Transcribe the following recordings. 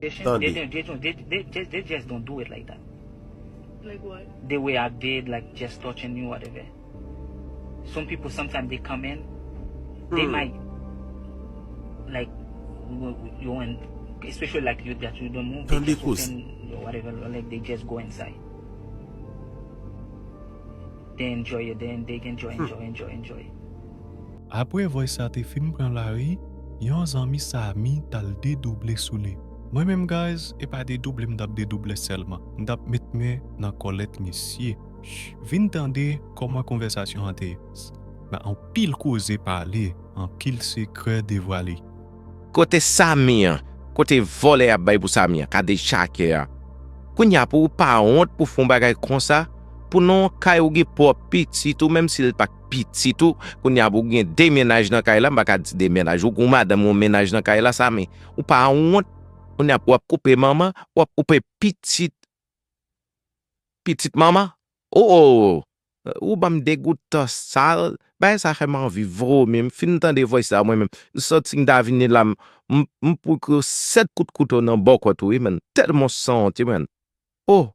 Tandis. They just don't do it like that. Like what? The way I did, like just touching you, whatever. Some people sometimes they come in, they might like you and especially like you that you don't move, they Tandis just cous. open or whatever, like they just go inside. They enjoy it, then they enjoy. Apre voy sa te film pran la ri, yon zami sa mi tal dedouble soule. Moi-même guys, e pa dedouble m'dap dedouble selman. M'dap met me nan kolet misye. Vin tande koman konversasyon ante. Ben an pile cause parler, an pile secret dévoilé. Côté Samir, côté volé à bay pour Samir, kade chake ya. Kounya pou pas honte pour fon bagay comme ça, pour non kay ou ge pour petit ou même s'il pas petit ou, kounya pou gen déménage dans kay la, m'pa ka di déménage ou kou madame ou ménage dans kay la ça mais ou pas honte, on a pour couper maman, ou couper petite maman. Oh, ou ba me dégoûte sale, ben ça fait m'envie vro même fin temps de voix ça moi même. Sorti d'avini là, pour que 7 coups de couteau dans boko tout man, tellement senti man. Oh,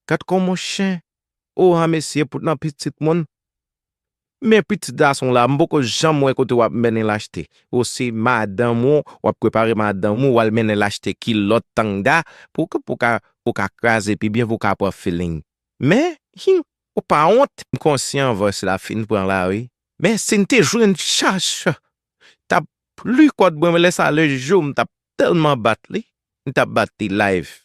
kat comme mon chien. Oh, ha monsieur pour nan petit monde. Mais petit garçon là, m'boko jamais côté ou mener l'acheter. Aussi madame ou préparer madame ou al mener l'acheter qui l'autre tanga pour ka craser puis bien vous ka pas feeling. Mais ou pas honte conscient va la fin prend la oui. Mais c'était jouer une chasse. T'as plus quoi de bon me laisser le jour, t'as tellement battu. T'as battu live.